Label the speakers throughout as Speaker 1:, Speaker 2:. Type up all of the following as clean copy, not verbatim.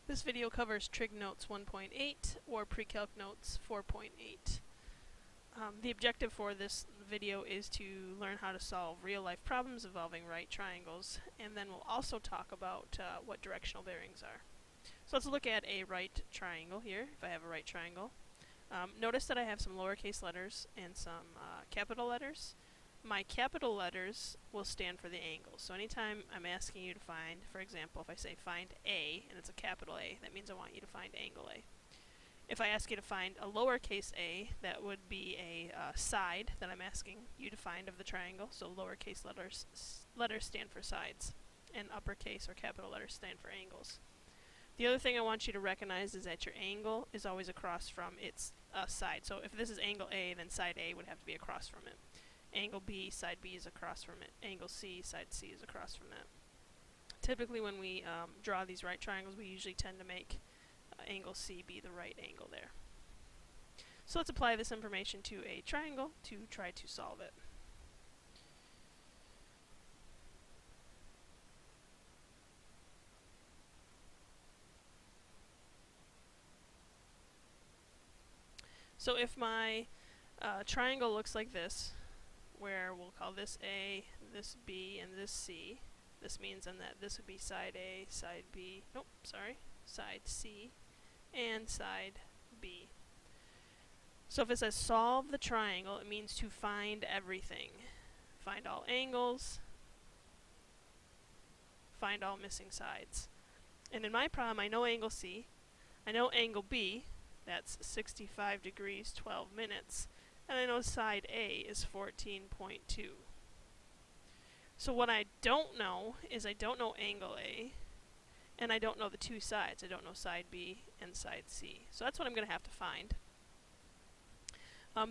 Speaker 1: This video covers Trig Notes 1.8 or Pre-Calc Notes 4.8. The objective for this video is to learn how to solve real-life problems involving right triangles, and then we'll also talk about what directional bearings are. So let's look at a right triangle here, if I have a right triangle. Notice that I have some lowercase letters and some capital letters. My capital letters will stand for the angle. So anytime I'm asking you to find, for example, if I say find A, and it's a capital A, that means I want you to find angle A. If I ask you to find a lowercase a, that would be a side that I'm asking you to find of the triangle. So lowercase letters stand for sides, and uppercase or capital letters stand for angles. The other thing I want you to recognize is that your angle is always across from its side. So if this is angle A, then side A would have to be across from it. Angle B, side B is across from it. Angle C, side C is across from that. Typically when we draw these right triangles, we usually tend to make angle C be the right angle there. So let's apply this information to a triangle to try to solve it. So if my triangle looks like this, where we'll call this A, this B, and this C. This means then that this would be side A, side B, side C, and side B. So if it says solve the triangle, it means to find everything. Find all angles, find all missing sides. And in my problem, I know angle C, I know angle B, that's 65 degrees, 12 minutes, and I know side A is 14.2. So what I don't know is I don't know angle A, and I don't know the two sides. I don't know side B and side C. So that's what I'm going to have to find.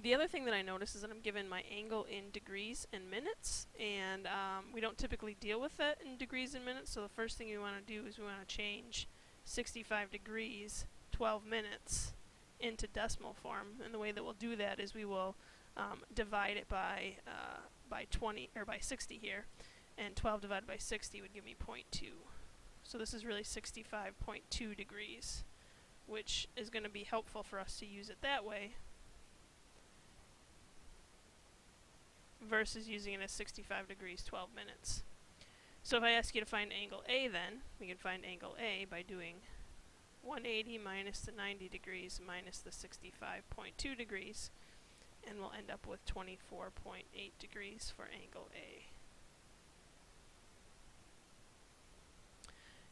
Speaker 1: The other thing that I notice is that I'm given my angle in degrees and minutes, and we don't typically deal with that in degrees and minutes, so the first thing we want to do is we want to change 65 degrees, 12 minutes, into decimal form, and the way that we'll do that is we will divide it by 20 or by 60 here, and 12 divided by 60 would give me 0.2. So this is really 65.2 degrees, which is going to be helpful for us to use it that way versus using it as 65 degrees 12 minutes. So if I ask you to find angle A, then we can find angle A by doing 180 minus the 90 degrees minus the 65.2 degrees, and we'll end up with 24.8 degrees for angle A.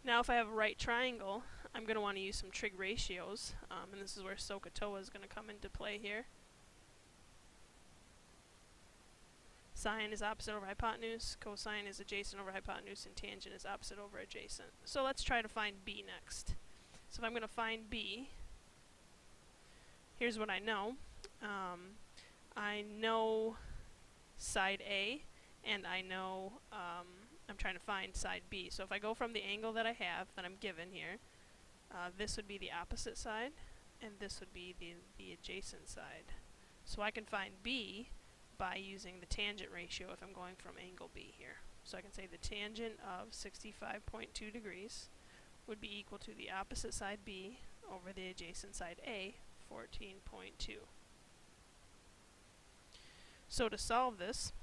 Speaker 1: Now if I have a right triangle, I'm going to want to use some trig ratios, and this is where SOHCAHTOA is going to come into play here. Sine is opposite over hypotenuse, cosine is adjacent over hypotenuse, and tangent is opposite over adjacent. So let's try to find B next. So if I'm going to find B, here's what I know. I know side A, and I know I'm trying to find side B. So if I go from the angle that I have, that I'm given here, this would be the opposite side, and this would be the adjacent side. So I can find B by using the tangent ratio if I'm going from angle B here. So I can say the tangent of 65.2 degrees would be equal to the opposite side B over the adjacent side A, 14.2. So to solve this,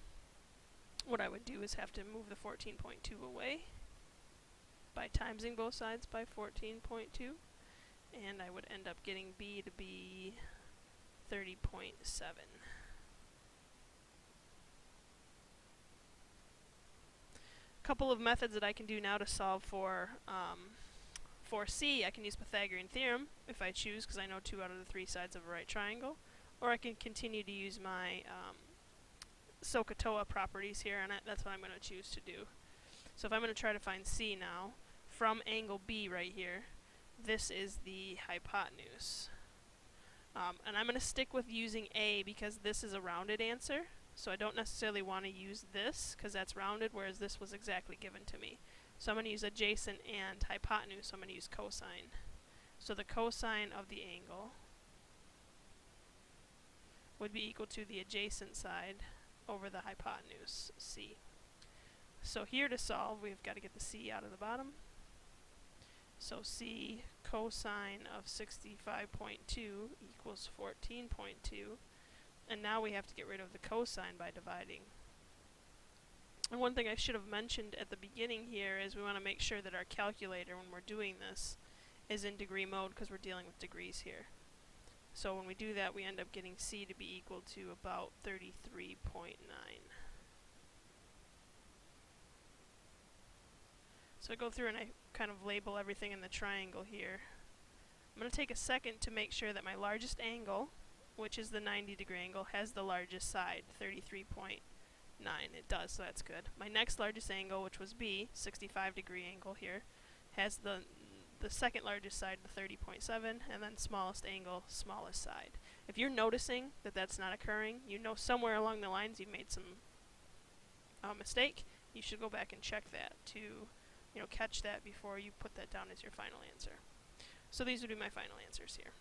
Speaker 1: what I would do is have to move the 14.2 away by timesing both sides by 14.2, and I would end up getting B to be 30.7. Couple of methods that I can do now to solve for C. I can use Pythagorean theorem if I choose, because I know 2 out of the 3 sides of a right triangle, or I can continue to use my SOHCAHTOA properties here, and that's what I'm going to choose to do. So if I'm going to try to find C now, from angle B right here, this is the hypotenuse. And I'm going to stick with using A because this is a rounded answer. So I don't necessarily want to use this because that's rounded, whereas this was exactly given to me. So I'm going to use adjacent and hypotenuse, so I'm going to use cosine. So the cosine of the angle would be equal to the adjacent side over the hypotenuse, C. So here to solve, we've got to get the C out of the bottom. So C cosine of 65.2 equals 14.2. And now we have to get rid of the cosine by dividing. And one thing I should have mentioned at the beginning here is we want to make sure that our calculator, when we're doing this, is in degree mode because we're dealing with degrees here. So when we do that, we end up getting C to be equal to about 33.9. So I go through and I kind of label everything in the triangle here. I'm going to take a second to make sure that my largest angle, which is the 90-degree angle, has the largest side, 33.9. It does, so that's good. My next largest angle, which was B, 65-degree angle here, has the second largest side, the 30.7, and then smallest angle, smallest side. If you're noticing that that's not occurring, you know somewhere along the lines you've made some mistake. You should go back and check that to catch that before you put that down as your final answer. So these would be my final answers here.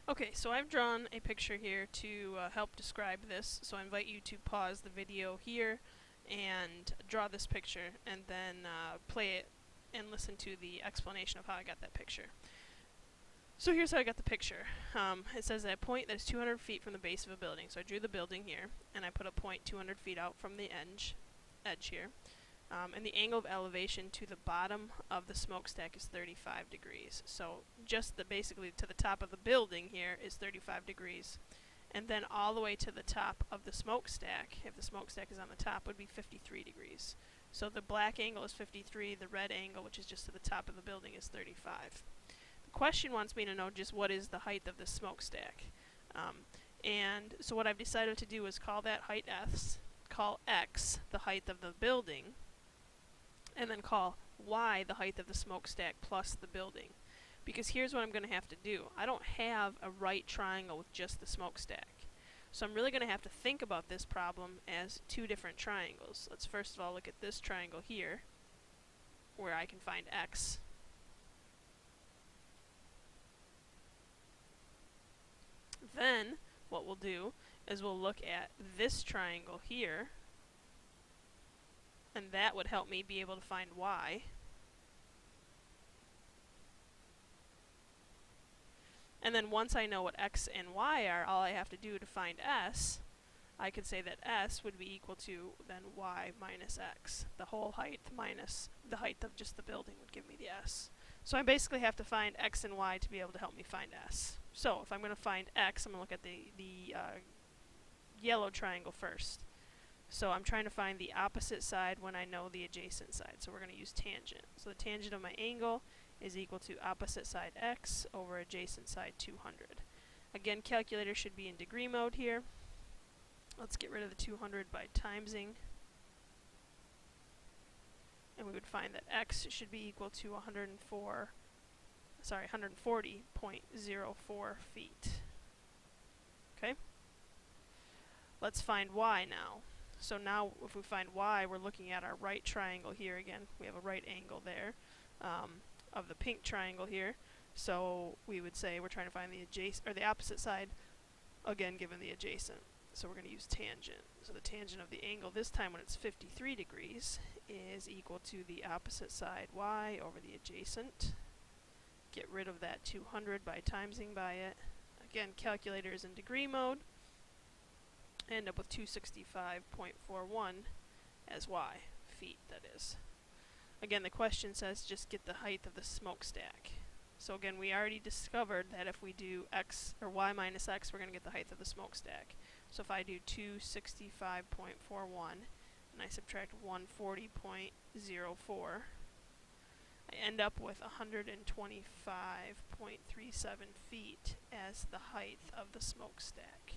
Speaker 1: Okay, so I've drawn a picture here to help describe this, so I invite you to pause the video here and draw this picture, and then play it and listen to the explanation of how I got that picture. So here's how I got the picture. It says a point that is 200 feet from the base of a building. So I drew the building here, and I put a point 200 feet out from the edge here. And the angle of elevation to the bottom of the smokestack is 35 degrees. So just basically to the top of the building here is 35 degrees. And then all the way to the top of the smokestack, if the smokestack is on the top, would be 53 degrees. So the black angle is 53, the red angle, which is just to the top of the building, is 35. The question wants me to know just what is the height of the smokestack. And so what I've decided to do is call that height S, call X the height of the building, and then call Y the height of the smokestack plus the building. Because here's what I'm going to have to do. I don't have a right triangle with just the smokestack. So I'm really going to have to think about this problem as two different triangles. Let's first of all look at this triangle here, where I can find X. Then what we'll do is we'll look at this triangle here, and that would help me be able to find Y. And then once I know what X and Y are, all I have to do to find S, I could say that S would be equal to then Y minus X. The whole height minus the height of just the building would give me the S. So I basically have to find X and Y to be able to help me find S. So if I'm going to find X, I'm going to look at the yellow triangle first. So I'm trying to find the opposite side when I know the adjacent side. So we're going to use tangent. So the tangent of my angle is equal to opposite side X over adjacent side 200. Again, calculator should be in degree mode here. Let's get rid of the 200 by timesing. And we would find that X should be equal to 140.04 feet. Okay? Let's find Y now. So now if we find Y, we're looking at our right triangle here again. We have a right angle there of the pink triangle here. So we would say we're trying to find the adjacent or the opposite side, again given the adjacent. So we're going to use tangent. So the tangent of the angle this time when it's 53 degrees is equal to the opposite side Y over the adjacent. Get rid of that 200 by timesing by it. Again, calculator is in degree mode. End up with 265.41 as Y, feet that is. Again, the question says just get the height of the smokestack. So again, we already discovered that if we do X or Y minus X, we're going to get the height of the smokestack. So if I do 265.41 and I subtract 140.04, I end up with 125.37 feet as the height of the smokestack.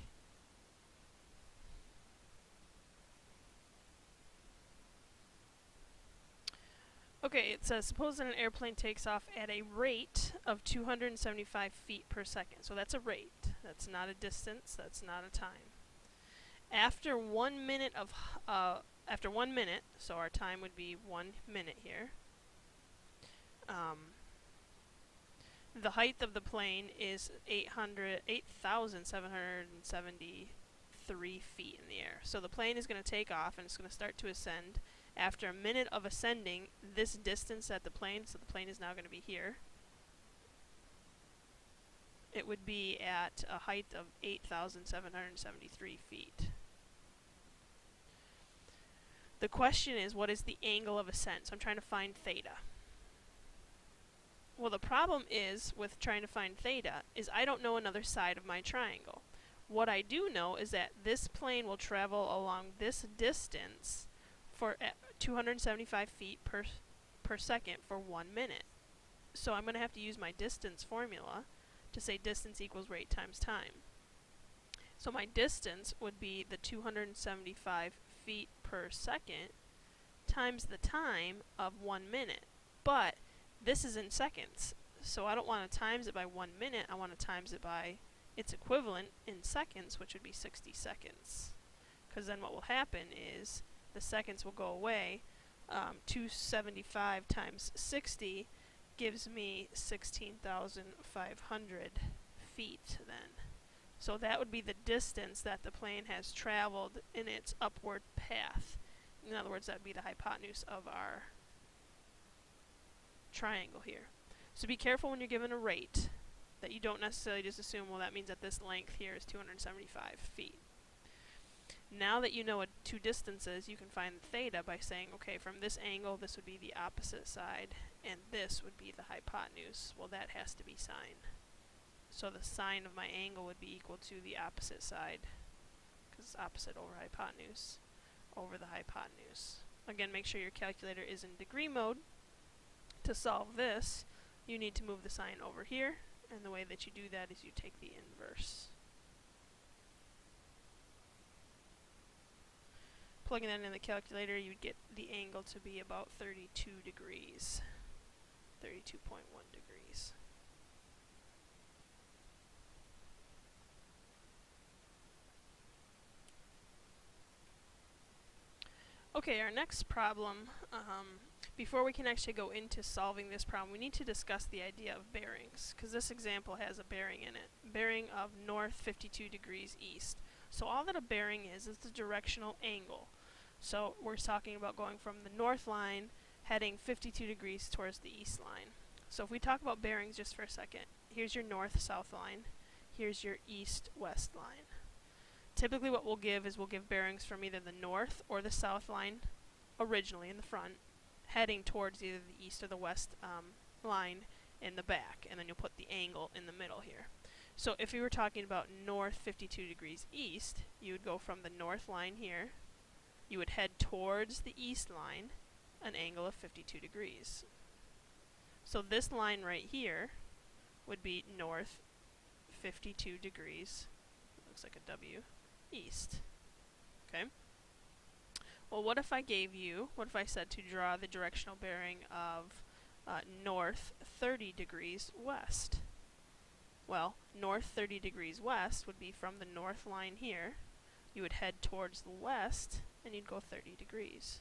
Speaker 1: Okay, it says, suppose that an airplane takes off at a rate of 275 feet per second. So that's a rate. That's not a distance. That's not a time. After 1 minute so our time would be 1 minute here. The height of the plane is 8,773 feet in the air. So the plane is going to take off and it's going to start to ascend. After a minute of ascending, this distance at the plane, so the plane is now going to be here, it would be at a height of 8,773 feet. The question is, what is the angle of ascent? So I'm trying to find theta. Well, the problem is with trying to find theta is I don't know another side of my triangle. What I do know is that this plane will travel along this distance for 275 feet per second for 1 minute. So I'm going to have to use my distance formula to say distance equals rate times time. So my distance would be the 275 feet per second times the time of 1 minute. But this is in seconds, so I don't want to times it by 1 minute, I want to times it by its equivalent in seconds, which would be 60 seconds. Because then what will happen is the seconds will go away. 275 times 60 gives me 16,500 feet then. So that would be the distance that the plane has traveled in its upward path. In other words, that would be the hypotenuse of our triangle here. So be careful when you're given a rate that you don't necessarily just assume, well, that means that this length here is 275 feet. Now that you know what two distances, you can find theta by saying, okay, from this angle, this would be the opposite side, and this would be the hypotenuse. Well, that has to be sine. So the sine of my angle would be equal to the opposite side, because it's opposite over hypotenuse, over the hypotenuse. Again, make sure your calculator is in degree mode. To solve this, you need to move the sign over here, and the way that you do that is you take the inverse. Plugging that in the calculator, you'd get the angle to be about 32 degrees, 32.1 degrees. Okay, our next problem, before we can actually go into solving this problem, we need to discuss the idea of bearings, because this example has a bearing in it. Bearing of north 52 degrees east. So all that a bearing is the directional angle. So we're talking about going from the north line, heading 52 degrees towards the east line. So if we talk about bearings just for a second, here's your north-south line, here's your east-west line. Typically what we'll give is we'll give bearings from either the north or the south line originally in the front, heading towards either the east or the west line in the back, and then you'll put the angle in the middle here. So if we were talking about north 52 degrees east, you would go from the north line here, you would head towards the east line, an angle of 52 degrees. So this line right here would be north 52 degrees, looks like a W, east. Okay? Well, what if I said to draw the directional bearing of north 30 degrees west? Well, north 30 degrees west would be from the north line here. You would head towards the west, and you'd go 30 degrees.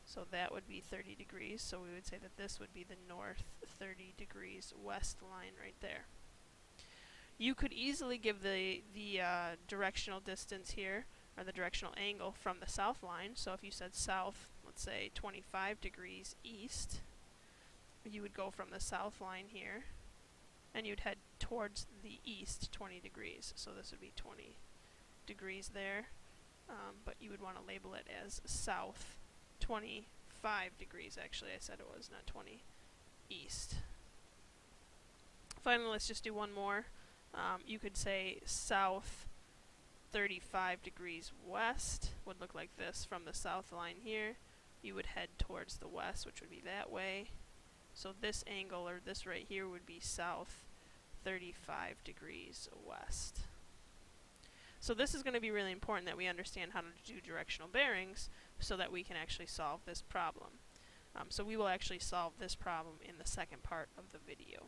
Speaker 1: So that would be 30 degrees, so we would say that this would be the north 30 degrees west line right there. You could easily give the directional distance here, or the directional angle from the south line. So if you said south, let's say 25 degrees east, you would go from the south line here, and you'd head towards the east 20 degrees. So this would be 20 degrees there, but you would want to label it as south 25 degrees. Actually, I said it was, not 20, east. Finally, let's just do one more. You could say south 35 degrees west would look like this from the south line here. You would head towards the west, which would be that way. So this angle, or this right here, would be south 35 degrees west. So this is going to be really important that we understand how to do directional bearings so that we can actually solve this problem. So we will actually solve this problem in the second part of the video.